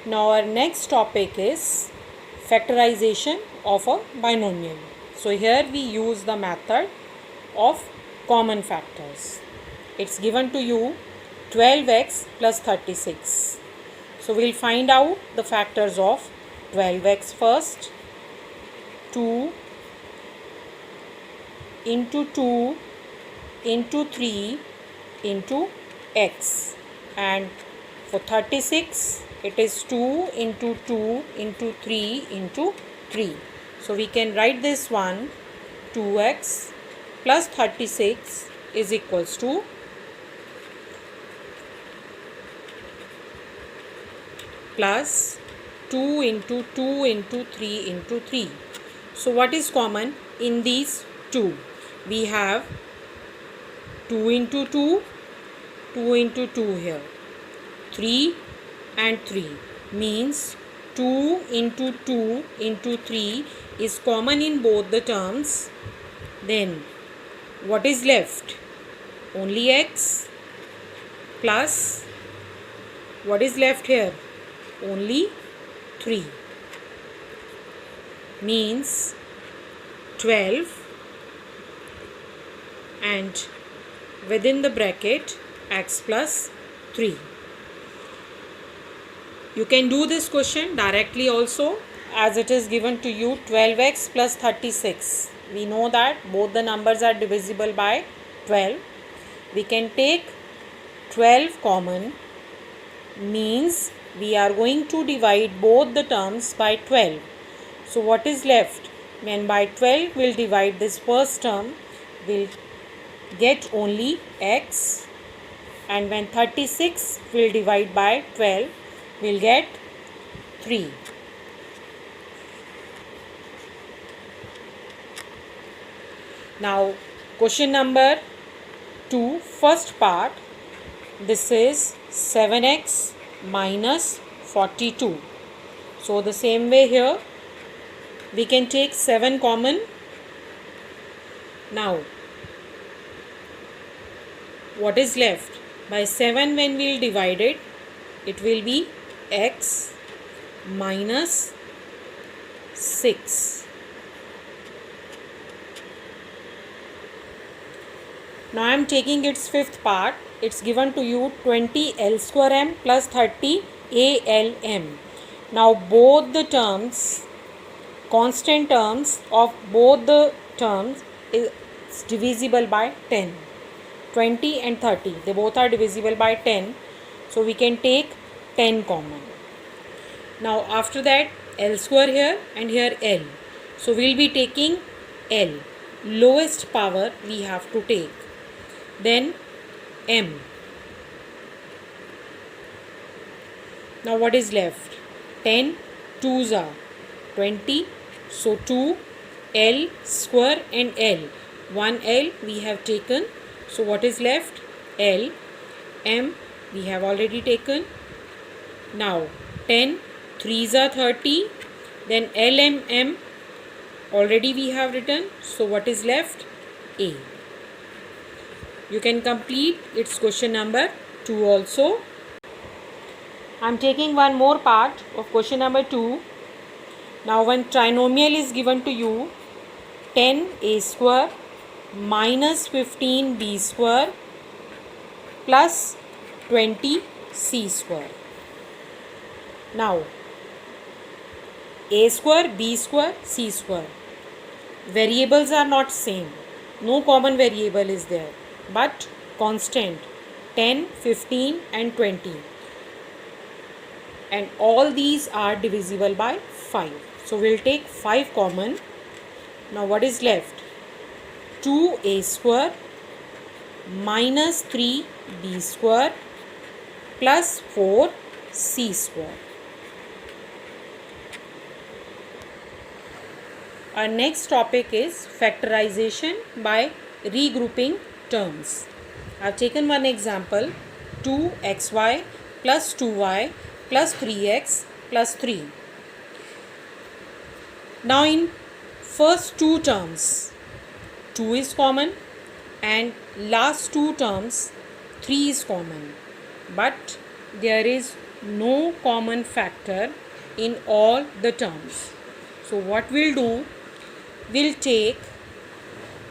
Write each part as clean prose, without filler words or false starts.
Now our next topic is factorization of a binomial. So here we use the method of common factors. It's given to you 12x plus 36. So we'll find out the factors of 12x first. 2 into 2 into 3 into x, and for 36 it is 2 into 2 into 3 into 3. So we can write this one, 2x plus 36 is equals to plus 2 into 2 into 3 into 3. So what is common in these two? We have 2 into 2, 2 into 2 here, 3 and 3 means 2 into 2 into 3 is common in both the terms. Then what is left? Only x plus what is left here? Only 3 means 12 and within the bracket x plus 3. You can do this question directly also, as it is given to you 12x plus 36. We know that both the numbers are divisible by 12. We can take 12 common, means we are going to divide both the terms by 12. So what is left? When by 12 we'll divide this first term, we'll get only x, and when 36 will divide by 12, we'll get 3. Now question number 2, first part, this is 7x minus 42. So the same way here we can take 7 common. Now what is left? By 7 when we will divide it, it will be x minus 6. Now I am taking its fifth part. It's given to you 20 L square m plus 30 ALM. Now both the terms, constant terms of both the terms is divisible by 10. 20 and 30, they both are divisible by 10. So we can take 10 common. Now after that L square here and here L. So we will be taking L. Lowest power we have to take. Then M. Now what is left? 10 2s are 20. So 2 L square and L. 1 L we have taken. So what is left? L. M we have already taken. Now 10 3s are 30. Then L M M already we have written. So what is left? A. You can complete its question number 2 also. I am taking one more part of question number 2. Now when trinomial is given to you, 10a square minus 15b square plus 20c square. Now a square, b square, c square. Variables are not same. No common variable is there, but constant 10, 15 and 20. And all these are divisible by 5. So we'll take 5 common. Now what is left? 2a square minus 3b square plus 4c square. Our next topic is factorization by regrouping terms. I have taken one example, 2xy plus 2y plus 3x plus 3. Now in first two terms, 2 is common and last two terms 3 is common, but there is no common factor in all the terms. So what we'll do, we'll take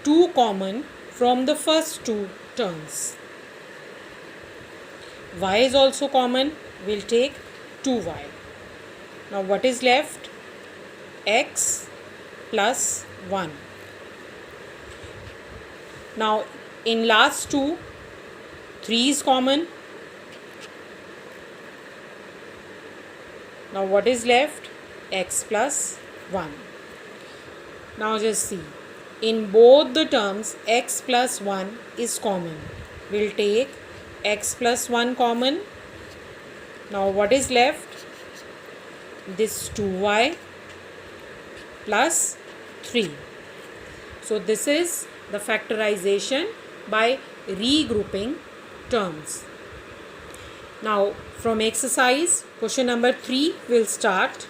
2 common from the first 2 terms. Y is also common, we'll take 2y. Now what is left? X plus 1. Now in last 2, 3 is common. Now what is left? X plus 1. Now just see, in both the terms x plus 1 is common. We'll take x plus 1 common. Now what is left? This 2y plus 3. So this is the factorization by regrouping terms. Now from exercise question number 3 we'll start.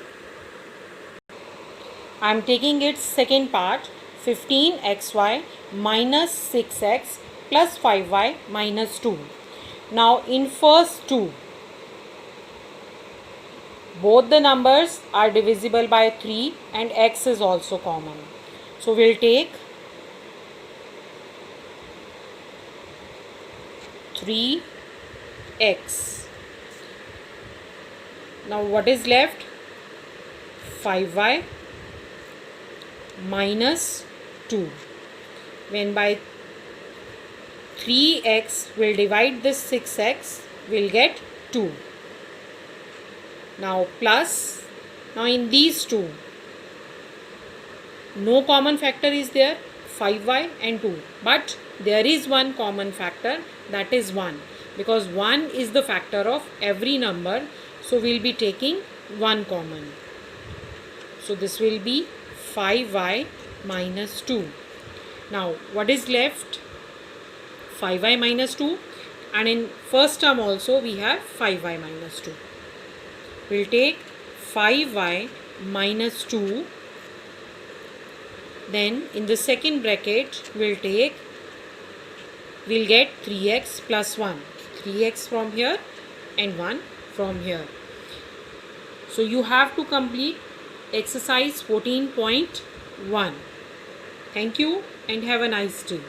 I am taking its second part, 15xy minus 6x plus 5y minus 2. Now in first 2, both the numbers are divisible by 3 and x is also common. So we'll take 3x. Now what is left? 5y minus 2. When by 3x will divide this 6x, we'll get 2. Now plus, now in these two, no common factor is there, 5y and 2. But there is one common factor, that is 1. Because 1 is the factor of every number, so we'll be taking 1 common. So this will be 5y minus 2. Now what is left? 5y minus 2, and in first term also we have 5y minus 2. We'll take 5y minus 2. Then in the second bracket we'll get 3x plus 1. 3x from here and 1 from here. So you have to complete exercise 14.1. Thank you and have a nice day.